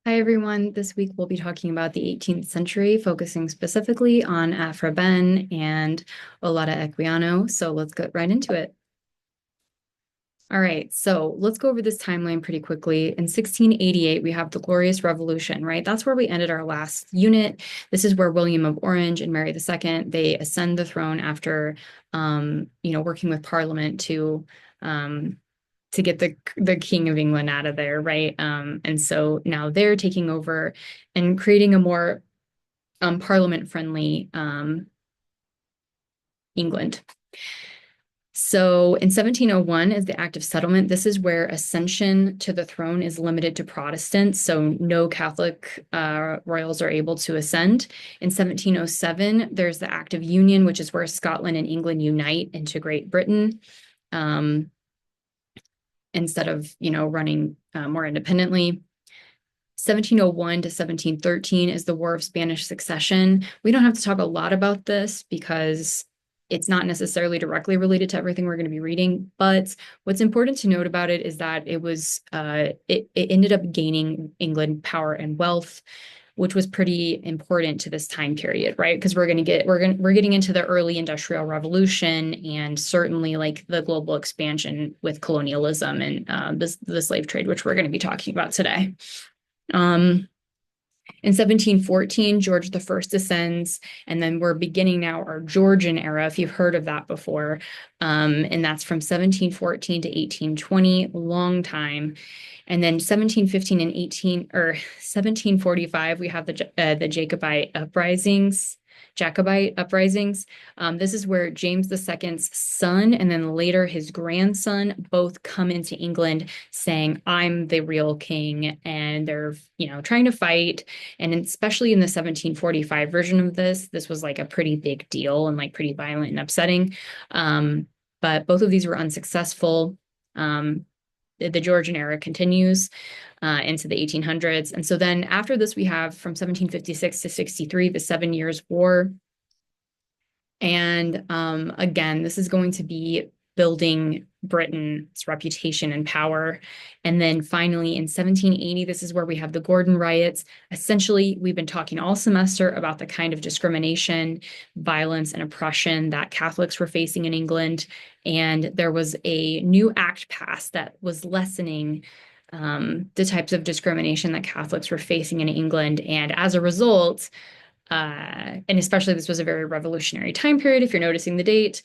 Hi, everyone. This week we'll be talking about the 18th century, focusing specifically on Aphra Behn and Olaudah Equiano. So let's get right into it. All right, so let's go over this timeline pretty quickly. In 1688, we have the Glorious Revolution, right? That's where we ended our last unit. This is where William of Orange and Mary II, they ascend the throne after, working with Parliament to get the King of England out of there, right? And so now they're taking over and creating a more parliament-friendly England. So in 1701 is the Act of Settlement. This is where ascension to the throne is limited to Protestants, so no Catholic royals are able to ascend. In 1707, there's the Act of Union, which is where Scotland and England unite into Great Britain. Instead of, running more independently. 1701 to 1713 is the War of Spanish Succession. We don't have to talk a lot about this because it's not necessarily directly related to everything we're going to be reading. But what's important to note about it is that it ended up gaining England power and wealth, which was pretty important to this time period, right? Because we're getting into the early industrial revolution and certainly like the global expansion with colonialism and the slave trade, which we're going to be talking about today. In 1714, George I ascends, and then we're beginning now our Georgian era, if you've heard of that before. And that's from 1714 to 1820, long time. And then 1715 and 1745, we have the Jacobite uprisings. This is where James II's son and then later his grandson both come into England saying, I'm the real king, and they're, trying to fight. And especially in the 1745 version of this was like a pretty big deal and like pretty violent and upsetting. But both of these were unsuccessful. The Georgian era continues into the 1800s. And so then after this, we have from 1756 to 63, the 7 Years' War. And again, this is going to be building Britain's reputation and power. And then finally in 1780, this is where we have the Gordon riots. Essentially, we've been talking all semester about the kind of discrimination, violence, and oppression that Catholics were facing in England. And there was a new act passed that was lessening the types of discrimination that Catholics were facing in England. And as a result, and especially this was a very revolutionary time period, if you're noticing the date,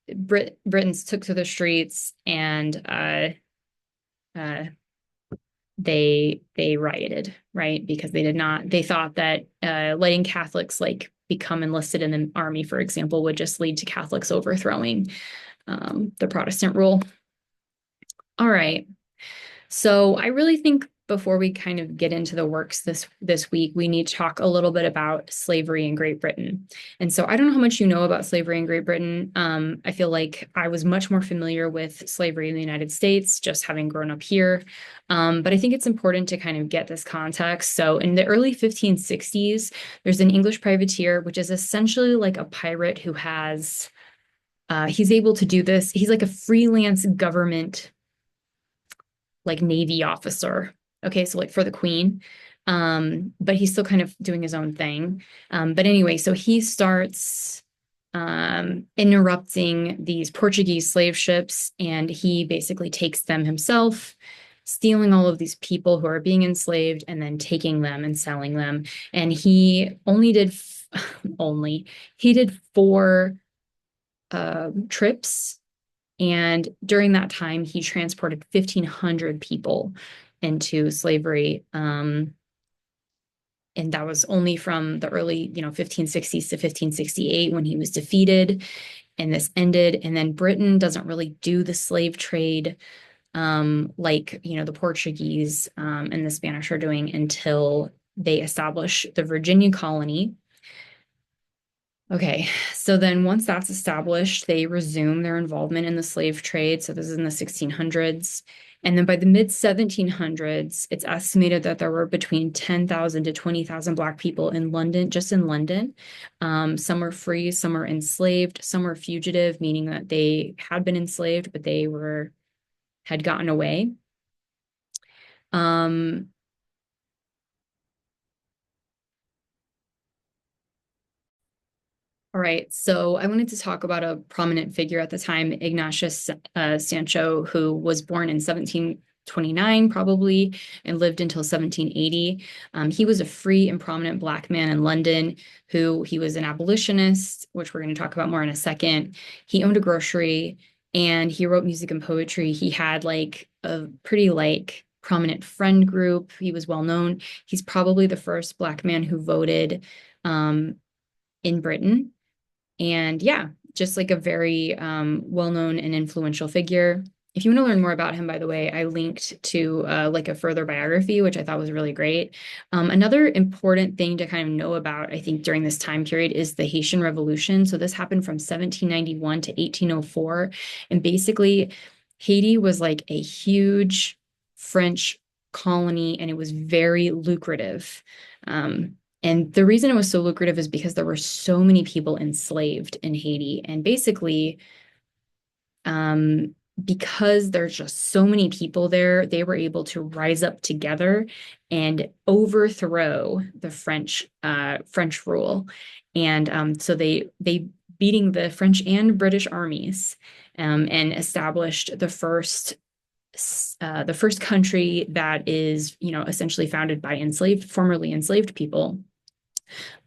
Britons took to the streets and they rioted, right? Because they thought that letting Catholics like become enlisted in the army, for example, would just lead to Catholics overthrowing the Protestant rule. All right. So I really think before we kind of get into the works this week, we need to talk a little bit about slavery in Great Britain. And so I don't know how much you know about slavery in Great Britain. I feel like I was much more familiar with slavery in the United States, just having grown up here. But I think it's important to kind of get this context. So in the early 1560s, there's an English privateer, which is essentially like a pirate who he's able to do this. He's like a freelance government like Navy officer. Okay, so like for the Queen. But he's still kind of doing his own thing. But anyway, so he starts interrupting these Portuguese slave ships, and he basically takes them himself, stealing all of these people who are being enslaved and then taking them and selling them. And he only did he did 4 trips, and during that time, he transported 1,500 people into slavery. And that was only from the early, 1560s to 1568 when he was defeated and this ended. And then Britain doesn't really do the slave trade like, the Portuguese and the Spanish are doing until they establish the Virginia colony. Okay, so then once that's established, they resume their involvement in the slave trade. So this is in the 1600s. And then by the mid 1700s, it's estimated that there were between 10,000 to 20,000 Black people in London, just in London. Some were free, some were enslaved, some were fugitive, meaning that they had been enslaved, but had gotten away. All right, so I wanted to talk about a prominent figure at the time, Ignatius Sancho, who was born in 1729, probably, and lived until 1780. He was a free and prominent Black man in London who he was an abolitionist, which we're going to talk about more in a second. He owned a grocery and he wrote music and poetry. He had like a pretty like prominent friend group. He was well known. He's probably the first Black man who voted in Britain. And yeah, just like a very well-known and influential figure. If you want to learn more about him, by the way, I linked to like a further biography, which I thought was really great. Another important thing to kind of know about, I think, during this time period is the Haitian Revolution. So this happened from 1791 to 1804. And basically, Haiti was like a huge French colony, and it was very lucrative. And the reason it was so lucrative is because there were so many people enslaved in Haiti. And basically, because there's just so many people there, they were able to rise up together and overthrow the French rule. And so they beating the French and British armies and established the first country that is, essentially founded by formerly enslaved people.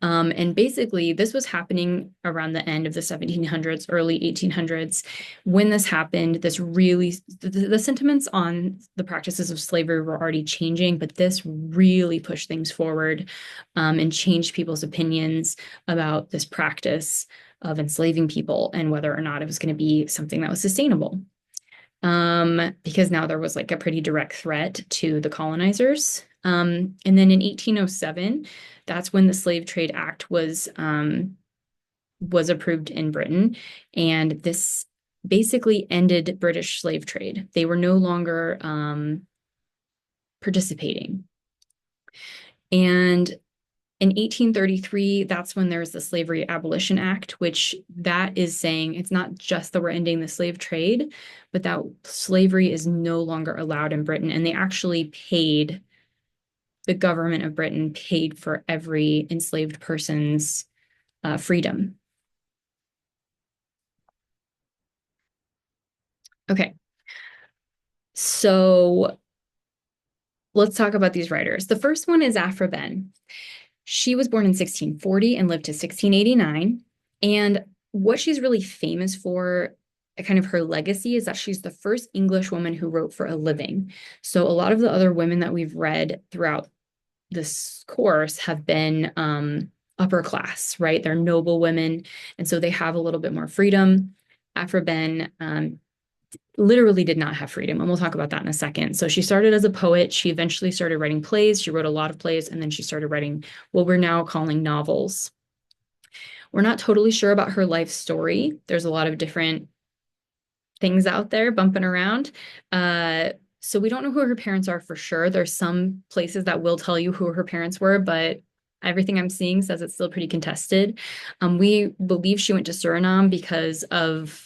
And basically, this was happening around the end of the 1700s, early 1800s. When this happened, the sentiments on the practices of slavery were already changing, but this really pushed things forward and changed people's opinions about this practice of enslaving people and whether or not it was going to be something that was sustainable. Because now there was like a pretty direct threat to the colonizers. And then in 1807, that's when the Slave Trade Act was approved in Britain, and this basically ended British slave trade. They were no longer participating. And in 1833, that's when there's the Slavery Abolition Act, which that is saying it's not just that we're ending the slave trade, but that slavery is no longer allowed in Britain. And the government of Britain paid for every enslaved person's freedom. Okay, so let's talk about these writers. The first one is Aphra Behn. She was born in 1640 and lived to 1689. And what she's really famous for, kind of her legacy, is that she's the first English woman who wrote for a living. So a lot of the other women that we've read throughout this course have been upper class, right? They're noble women. And so they have a little bit more freedom. Aphra Behn literally did not have freedom. And we'll talk about that in a second. So she started as a poet. She eventually started writing plays. She wrote a lot of plays, and then she started writing what we're now calling novels. We're not totally sure about her life story. There's a lot of different things out there bumping around. So we don't know who her parents are for sure. There's some places that will tell you who her parents were, but everything I'm seeing says it's still pretty contested. We believe she went to Suriname because of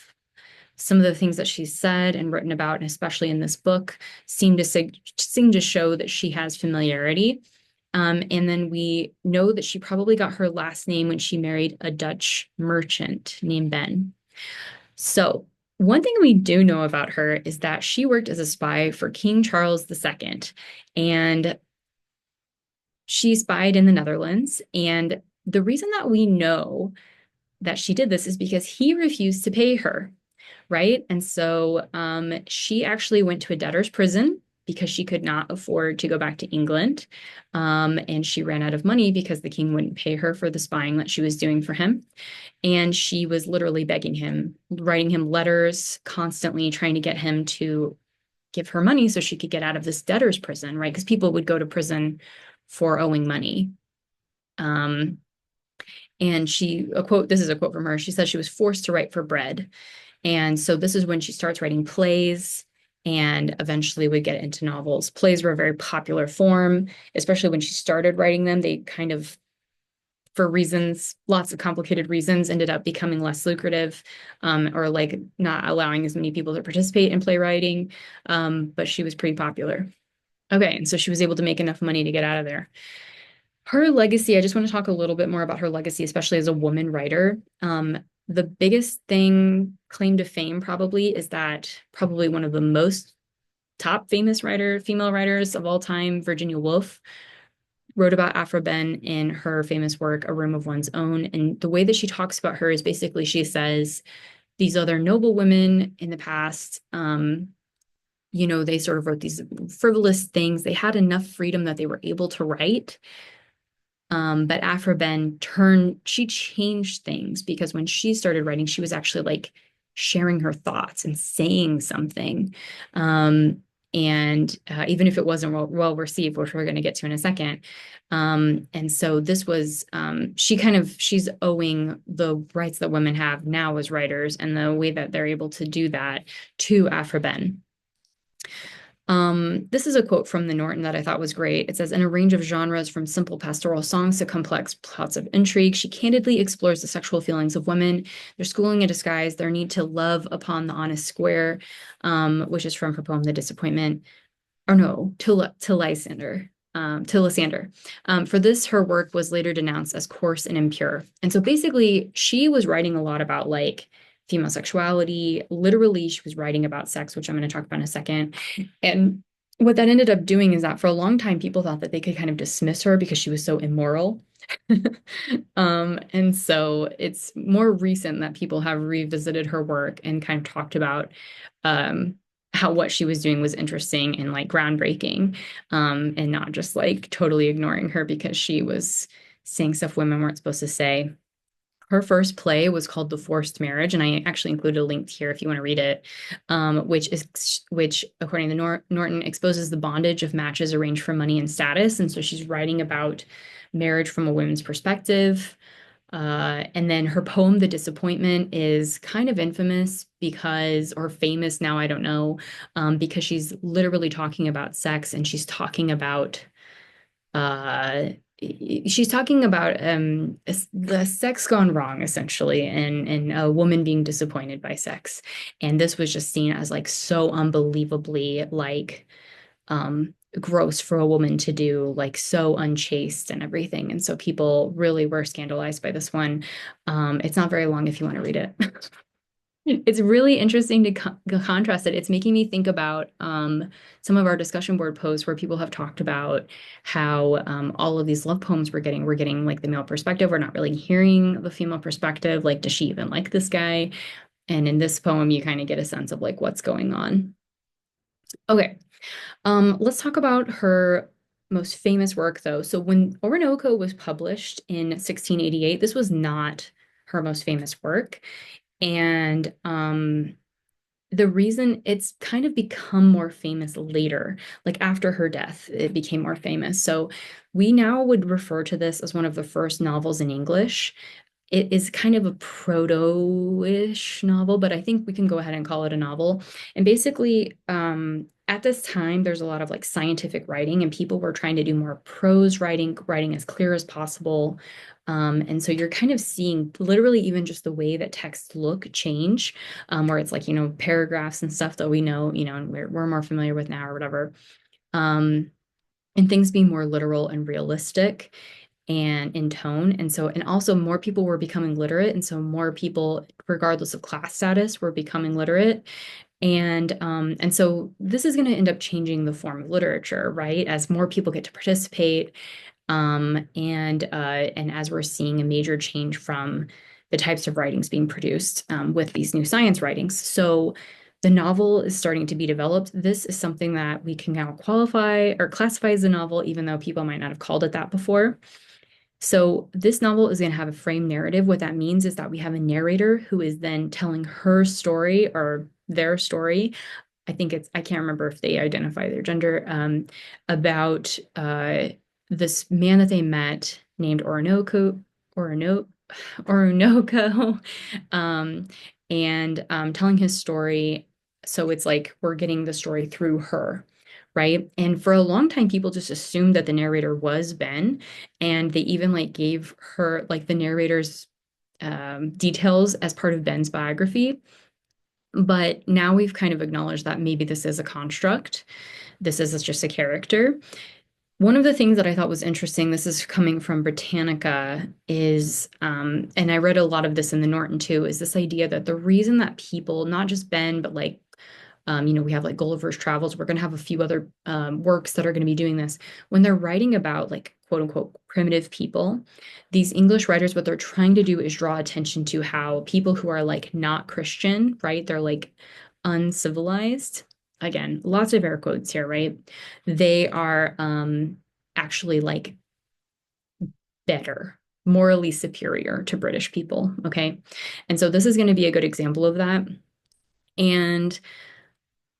some of the things that she's said and written about, and especially in this book, seem to show that she has familiarity. And then we know that she probably got her last name when she married a Dutch merchant named Ben. So one thing we do know about her is that she worked as a spy for King Charles II, and she spied in the Netherlands. And the reason that we know that she did this is because he refused to pay her. Right. And so she actually went to a debtor's prison because she could not afford to go back to England. And she ran out of money because the king wouldn't pay her for the spying that she was doing for him. And she was literally begging him, writing him letters, constantly trying to get him to give her money so she could get out of this debtor's prison, right? Because people would go to prison for owing money. And this is a quote from her. She said she was forced to write for bread. And so this is when she starts writing plays and eventually would get into novels. Plays were a very popular form, especially when she started writing them. They kind of, for reasons, lots of complicated reasons, ended up becoming less lucrative, or like not allowing as many people to participate in playwriting. But she was pretty popular. Okay, and so she was able to make enough money to get out of there. Her legacy, I just want to talk a little bit more about her legacy, especially as a woman writer. The biggest thing, claim to fame probably, is that probably one of the most top famous female writers of all time, Virginia Woolf, wrote about Aphra Behn in her famous work, A Room of One's Own. And the way that she talks about her is basically she says, these other noble women in the past, they sort of wrote these frivolous things. They had enough freedom that they were able to write. But Aphra Behn she changed things because when she started writing, she was actually like sharing her thoughts and saying something. And even if it wasn't well received, which we're going to get to in a second. And so this was, she's owing the rights that women have now as writers and the way that they're able to do that to Aphra Behn. This is a quote from the Norton that I thought was great. It says, in a range of genres from simple pastoral songs to complex plots of intrigue, she candidly explores the sexual feelings of women, their schooling in disguise, their need to love upon the honest square, which is from her poem, The Disappointment, or no, to Lysander. To Lysander. For this, her work was later denounced as coarse and impure. And so basically, she was writing a lot about like female sexuality. Literally, she was writing about sex, which I'm going to talk about in a second. And what that ended up doing is that for a long time, people thought that they could kind of dismiss her because she was so immoral. And so it's more recent that people have revisited her work and kind of talked about how what she was doing was interesting and like groundbreaking, and not just like totally ignoring her because she was saying stuff women weren't supposed to say. Her first play was called The Forced Marriage, and I actually included a link here if you want to read it, which, according to Norton, exposes the bondage of matches arranged for money and status. And so she's writing about marriage from a woman's perspective. And then her poem, The Disappointment, is kind of infamous or famous now, I don't know, because she's literally talking about sex and she's talking about uh, the sex gone wrong, essentially, and a woman being disappointed by sex. And this was just seen as like so unbelievably like gross for a woman to do, like so unchaste and everything. And so people really were scandalized by this one. It's not very long if you want to read it. It's really interesting to contrast it. It's making me think about some of our discussion board posts where people have talked about how all of these love poems we're getting like the male perspective. We're not really hearing the female perspective. Like, does she even like this guy? And in this poem, you kind of get a sense of like what's going on. Okay, let's talk about her most famous work, though. So when Orinoco was published in 1688, this was not her most famous work. And the reason it's kind of become more famous later, like after her death, it became more famous. So we now would refer to this as one of the first novels in English. It is kind of a proto-ish novel, but I think we can go ahead and call it a novel. And basically, at this time, there's a lot of like scientific writing, and people were trying to do more prose writing as clear as possible. And so you're kind of seeing literally even just the way that texts look change, where it's like, paragraphs and stuff that we know, and we're more familiar with now or whatever. And things being more literal and realistic and in tone. And also more people were becoming literate. And so more people, regardless of class status, were becoming literate. And so this is going to end up changing the form of literature, right? As more people get to participate, and as we're seeing a major change from the types of writings being produced with these new science writings. So the novel is starting to be developed. This is something that we can now qualify or classify as a novel, even though people might not have called it that before. So this novel is going to have a frame narrative. What that means is that we have a narrator who is then telling her story or their story. I can't remember if they identify their gender, about this man that they met named Orinoco, and telling his story. So it's like we're getting the story through her, right? And for a long time, people just assumed that the narrator was Ben, and they even like gave her like the narrator's details as part of Ben's biography. But now we've kind of acknowledged that maybe this is a construct. This is just a character. One of the things that I thought was interesting, this is coming from Britannica, is, and I read a lot of this in the Norton too, is this idea that the reason that people, not just Ben, but like, we have like Gulliver's Travels, we're going to have a few other works that are going to be doing this. When they're writing about like quote unquote primitive people, these English writers, what they're trying to do is draw attention to how people who are like not Christian, right? They're like uncivilized. Again, lots of air quotes here, right? They are actually like better, morally superior to British people. Okay. And so this is going to be a good example of that. And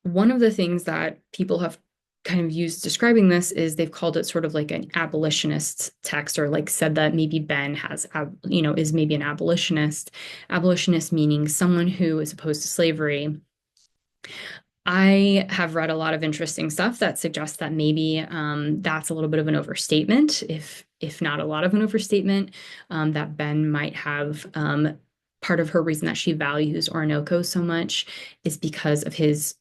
one of the things that people have kind of used describing this is they've called it sort of like an abolitionist text, or like said that maybe Ben has, is maybe an abolitionist. Abolitionist meaning someone who is opposed to slavery. I have read a lot of interesting stuff that suggests that maybe that's a little bit of an overstatement, if not a lot of an overstatement, that Ben might have part of her reason that she values Orinoco so much is because of his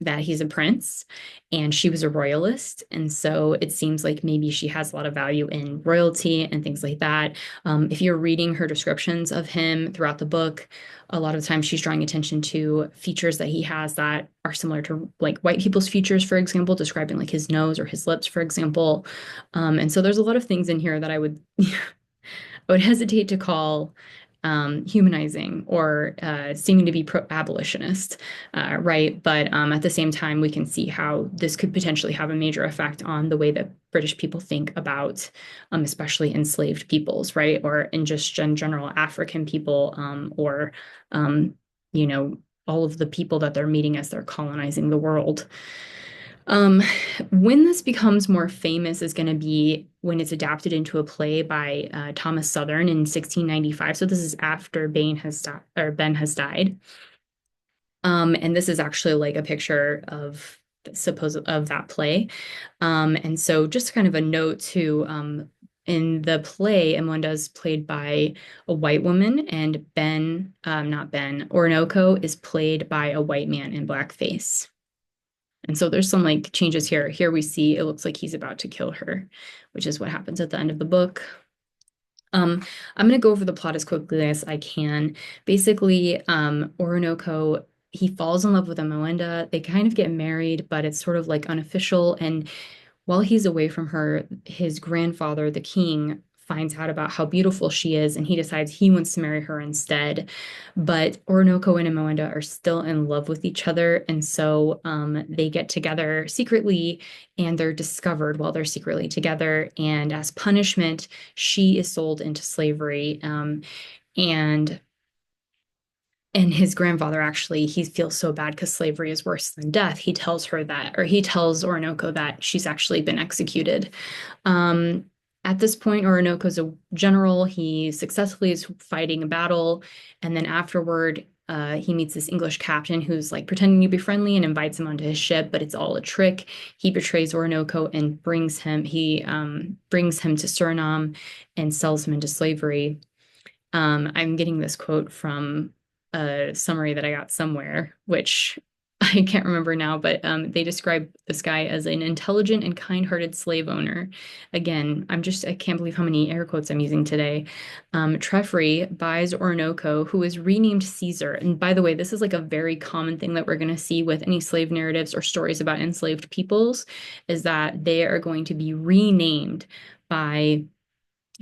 that he's a prince and she was a royalist. And so it seems like maybe she has a lot of value in royalty and things like that. If you're reading her descriptions of him throughout the book, a lot of times she's drawing attention to features that he has that are similar to like white people's features, for example, describing like his nose or his lips, for example. And so there's a lot of things in here that I would I would hesitate to call humanizing or seeming to be abolitionist, right? But at the same time, we can see how this could potentially have a major effect on the way that British people think about, especially enslaved peoples, right? Or in just general African people, or, um, you know, all of the people that they're meeting as they're colonizing the world. Um, when this becomes more famous is going to be when it's adapted into a play by Thomas Southern in 1695. So this is after Bain has died, or Ben has died. And this is actually like a picture of suppose of that play. And so just kind of a note to in the play, Emonda is played by a white woman, and Ben, not Ben, Orinoco is played by a white man in blackface. And so there's some like changes here. Here we see it looks like he's about to kill her, which is what happens at the end of the book. I'm going to go over the plot as quickly as I can. Basically, Orinoco, he falls in love with Amoenda. They kind of get married, but it's sort of like unofficial. And while he's away from her, his grandfather, the king, finds out about how beautiful she is, and he decides he wants to marry her instead. But Orinoco and Amoenda are still in love with each other, and so they get together secretly, and they're discovered while they're secretly together. And as punishment, she is sold into slavery. And his grandfather actually, he feels so bad because slavery is worse than death. He tells her that, or he tells Orinoco that she's actually been executed. Um, at this point, Orinoco's a general. He successfully is fighting a battle. And then afterward, he meets this English captain who's like pretending to be friendly and invites him onto his ship, but it's all a trick. He betrays Orinoco and brings him to Suriname and sells him into slavery. I'm getting this quote from a summary that I got somewhere, which I can't remember now, but they describe this guy as an intelligent and kind-hearted slave owner. Again, I can't believe how many air quotes I'm using today. Treffry buys Orinoco, who is renamed Caesar. And by the way, this is like a very common thing that we're going to see with any slave narratives or stories about enslaved peoples, is that they are going to be renamed by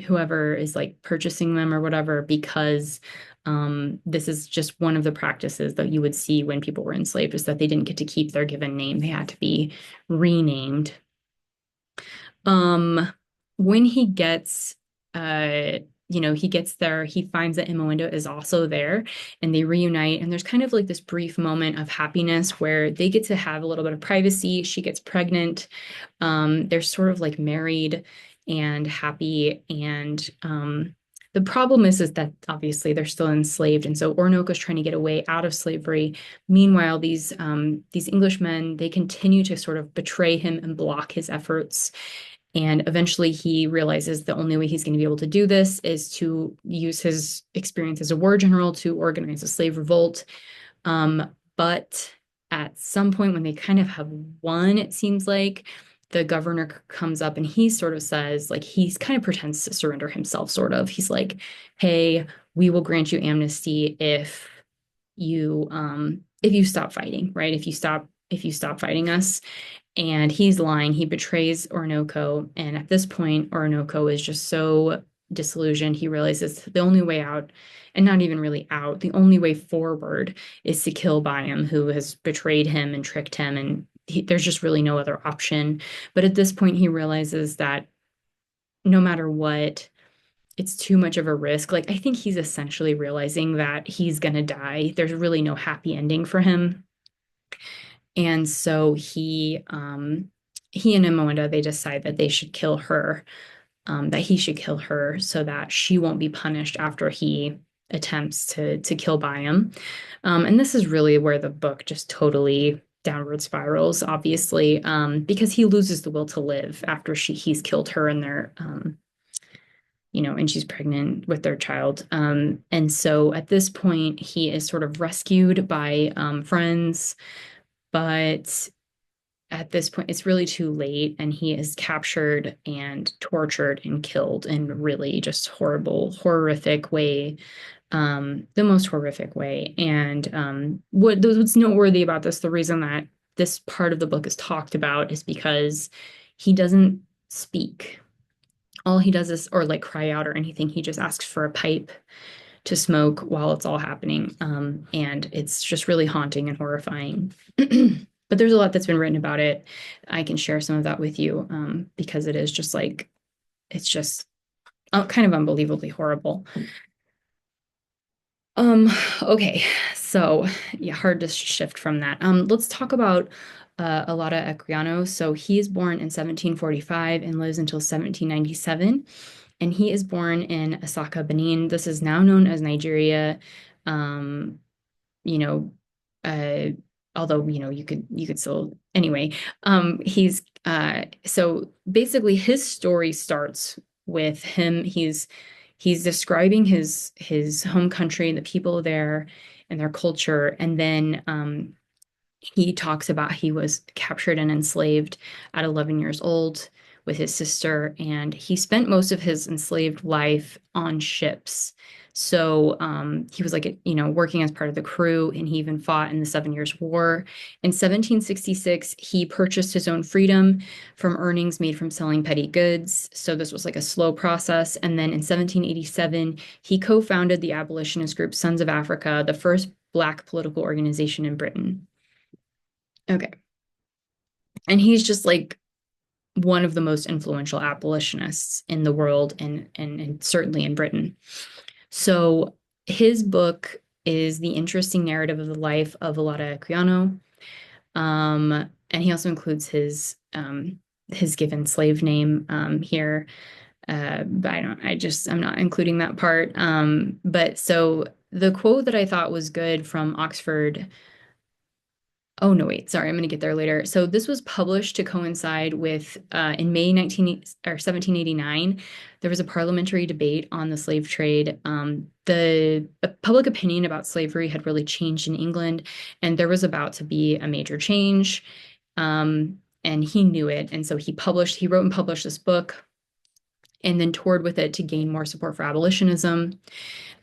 whoever is like purchasing them or whatever, because this is just one of the practices that you would see when people were enslaved, is that they didn't get to keep their given name. They had to be renamed. When he gets he gets there, he finds that Imoendo is also there, and they reunite, and there's kind of like this brief moment of happiness where they get to have a little bit of privacy. She gets pregnant. They're sort of like married and happy, and the problem is that obviously they're still enslaved, and so Orinoco's trying to get away out of slavery. Meanwhile, these Englishmen, they continue to sort of betray him and block his efforts. And eventually he realizes the only way he's going to be able to do this is to use his experience as a war general to organize a slave revolt. But at some point when they kind of have won, it seems like, the governor comes up and he sort of says, like, he's kind of pretends to surrender himself, sort of. He's like, hey, we will grant you amnesty if you stop fighting, right? If you stop fighting us. And he's lying. He betrays Orinoco. And at this point, Orinoco is just so disillusioned. He realizes the only way out, and not even really out, the only way forward is to kill Byam, who has betrayed him and tricked him. And there's just really no other option. But at this point, he realizes that no matter what, it's too much of a risk. Like, I think he's essentially realizing that he's going to die. There's really no happy ending for him. And so he and Amoenda, they decide that they should kill her, that he should kill her so that she won't be punished after he attempts to kill Byam. And this is really where the book just totally downward spirals, obviously, because he loses the will to live after he's killed her and and she's pregnant with their child. And so at this point, he is sort of rescued by friends, but at this point, it's really too late, and he is captured and tortured and killed in really just horrible, horrific way, the most horrific way. And what's noteworthy about this, the reason that this part of the book is talked about is because he doesn't speak. All he does is, or like cry out or anything, he just asks for a pipe to smoke while it's all happening. And it's just really haunting and horrifying. But there's a lot that's been written about it. I can share some of that with you because it is just like, it's just kind of unbelievably horrible. Okay, so yeah, hard to shift from that. Let's talk about Olaudah Equiano. So he is born in 1745 and lives until 1797. And he is born in Asaka, Benin. This is now known as Nigeria. Um, you know, uh, although, you could still, anyway, he's, so basically his story starts with him. He's describing his home country and the people there and their culture. And then, he talks about he was captured and enslaved at 11 years old with his sister, and he spent most of his enslaved life on ships. So he was like, working as part of the crew, and he even fought in the 7 Years' War. In 1766, he purchased his own freedom from earnings made from selling petty goods. So this was like a slow process. And then in 1787, he co-founded the abolitionist group Sons of Africa, the first Black political organization in Britain. Okay. And he's just like one of the most influential abolitionists in the world and certainly in Britain. So his book is the interesting narrative of the life of Olaudah Equiano. And he also includes his given slave name here. But I'm not including that part. But so the quote that I thought was good from Oxford. Oh, no, wait, sorry, I'm going to get there later. So this was published to coincide with, in May 1789, there was a parliamentary debate on the slave trade. The public opinion about slavery had really changed in England, and there was about to be a major change. And he knew it. And so he wrote and published this book and then toured with it to gain more support for abolitionism.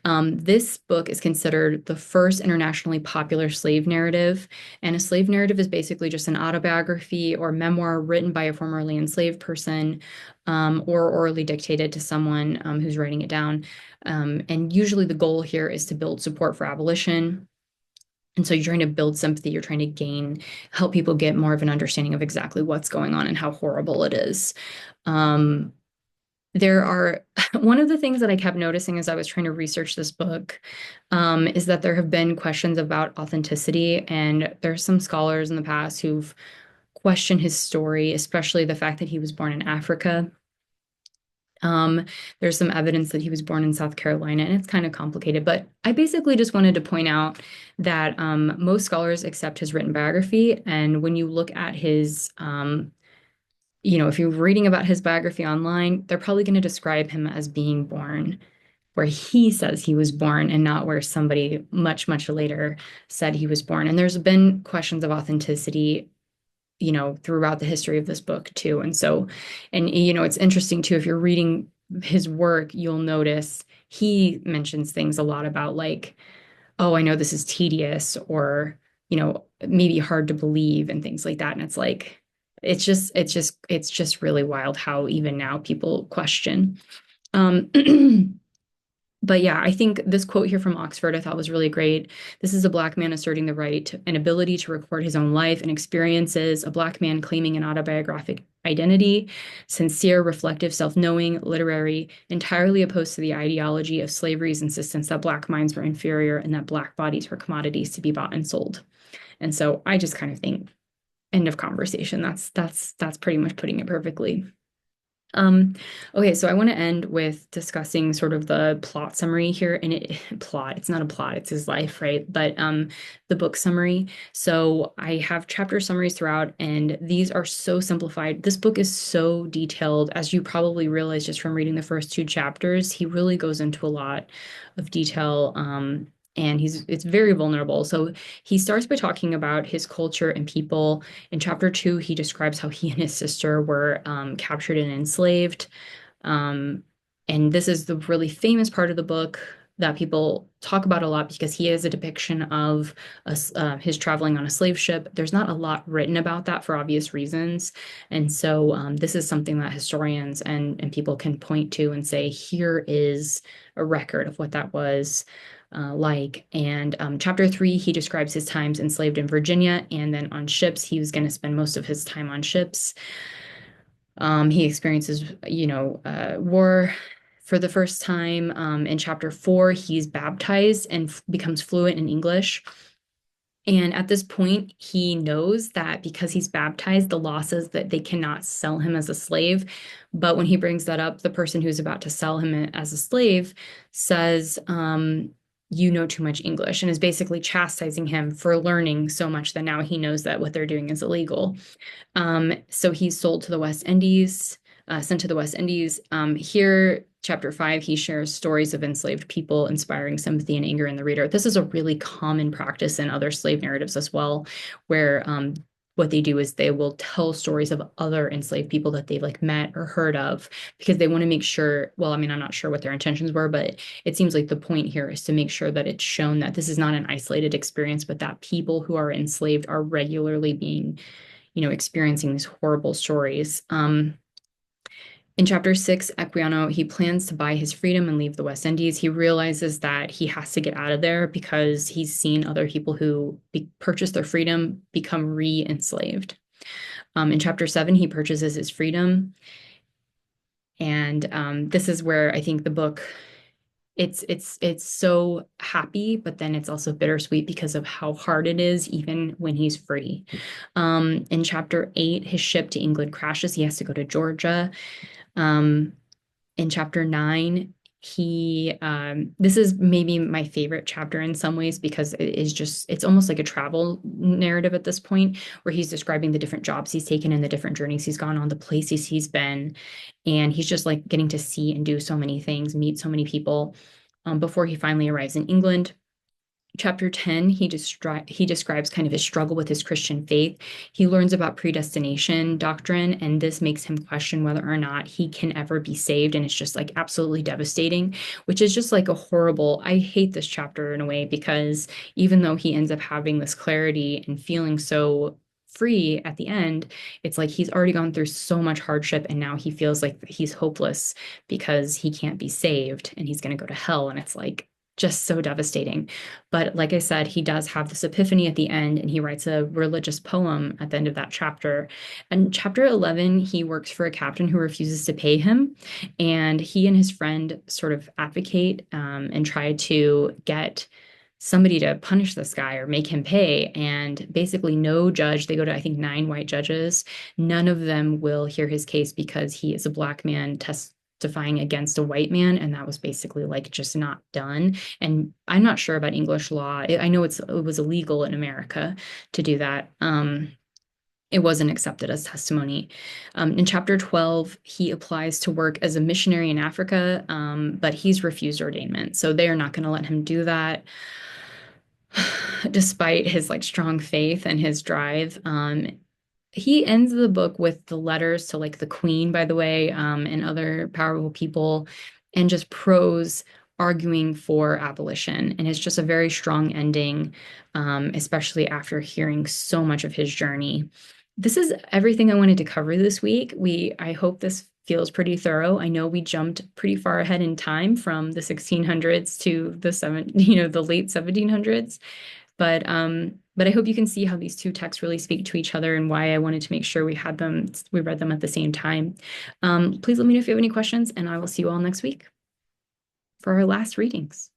This book is considered the first internationally popular slave narrative. And a slave narrative is basically just an autobiography or memoir written by a formerly enslaved person or orally dictated to someone who's writing it down. And usually the goal here is to build support for abolition. And so you're trying to build sympathy, you're trying to help people get more of an understanding of exactly what's going on and how horrible it is. One of the things that I kept noticing as I was trying to research this book is that there have been questions about authenticity, and there's some scholars in the past who've questioned his story, especially the fact that he was born in Africa. There's some evidence that he was born in South Carolina, and it's kind of complicated, but I basically just wanted to point out that most scholars accept his written biography, and when you look at his if you're reading about his biography online, they're probably going to describe him as being born where he says he was born and not where somebody much, much later said he was born. And there's been questions of authenticity throughout the history of this book too. And so, and it's interesting too, if you're reading his work, you'll notice he mentions things a lot about like, oh, I know this is tedious or, maybe hard to believe and things like that. And it's like, it's just really wild how even now people question. Um, But yeah, I think this quote here from Oxford I thought was really great. This is a Black man asserting the right and ability to record his own life and experiences, a Black man claiming an autobiographic identity, sincere, reflective, self-knowing, literary, entirely opposed to the ideology of slavery's insistence that Black minds were inferior and that Black bodies were commodities to be bought and sold. And so I just kind of think end of conversation. That's pretty much putting it perfectly. Um, okay, so I want to end with discussing sort of the plot summary here. And it's not a plot, it's his life, right? But the book summary. So I have chapter summaries throughout, and these are so simplified. This book is so detailed, as you probably realize just from reading the first two chapters. He really goes into a lot of detail. And it's very vulnerable. So he starts by talking about his culture and people. In chapter 2, he describes how he and his sister were captured and enslaved. Um, and this is the really famous part of the book that people talk about a lot because he has a depiction of his traveling on a slave ship. There's not a lot written about that for obvious reasons. And so this is something that historians and people can point to and say, here is a record of what that was like. And chapter 3, he describes his times enslaved in Virginia and then on ships. He was going to spend most of his time on ships. He experiences, war for the first time. In chapter 4, he's baptized and becomes fluent in English. And at this point, he knows that because he's baptized, the law says that they cannot sell him as a slave. But when he brings that up, the person who's about to sell him as a slave says, you know too much English, and is basically chastising him for learning so much that now he knows that what they're doing is illegal. So he's sold to the West Indies, sent to the West Indies. Here, chapter 5, he shares stories of enslaved people, inspiring sympathy and anger in the reader. This is a really common practice in other slave narratives as well, where what they do is they will tell stories of other enslaved people that they've like met or heard of because they want to make sure, well, I mean, I'm not sure what their intentions were, but it seems like the point here is to make sure that it's shown that this is not an isolated experience, but that people who are enslaved are regularly being experiencing these horrible stories. In chapter 6, Equiano, he plans to buy his freedom and leave the West Indies. He realizes that he has to get out of there because he's seen other people who purchase their freedom become re-enslaved. In chapter 7, he purchases his freedom. And this is where I think the book it's so happy, but then it's also bittersweet because of how hard it is, even when he's free. In chapter 8, his ship to England crashes. He has to go to Georgia. In chapter 9, this is maybe my favorite chapter in some ways because it's almost like a travel narrative at this point where he's describing the different jobs he's taken and the different journeys he's gone on, the places he's been, and he's just like getting to see and do so many things, meet so many people before he finally arrives in England. Chapter 10, he describes kind of his struggle with his Christian faith. He learns about predestination doctrine, and this makes him question whether or not he can ever be saved. And it's just like absolutely devastating, which is just like I hate this chapter in a way because even though he ends up having this clarity and feeling so free at the end, it's like he's already gone through so much hardship and now he feels like he's hopeless because he can't be saved and he's going to go to hell. And it's like, just so devastating. But like I said, he does have this epiphany at the end and he writes a religious poem at the end of that chapter. And chapter 11, he works for a captain who refuses to pay him. And he and his friend sort of advocate and try to get somebody to punish this guy or make him pay. And basically no judge, they go to, I think, 9 white judges. None of them will hear his case because he is a Black man testifying against a white man, and that was basically like just not done. And I'm not sure about English law. I know it was illegal in America to do that. It wasn't accepted as testimony. In chapter 12, he applies to work as a missionary in Africa, but he's refused ordainment, so they are not going to let him do that. Despite his like strong faith and his drive. He ends the book with the letters to like the Queen, by the way, and other powerful people, and just prose arguing for abolition. And it's just a very strong ending, especially after hearing so much of his journey. This is everything I wanted to cover this week. I hope this feels pretty thorough. I know we jumped pretty far ahead in time from the 1600s to the late 1700s. But I hope you can see how these two texts really speak to each other and why I wanted to make sure we read them at the same time. Please let me know if you have any questions, and I will see you all next week for our last readings.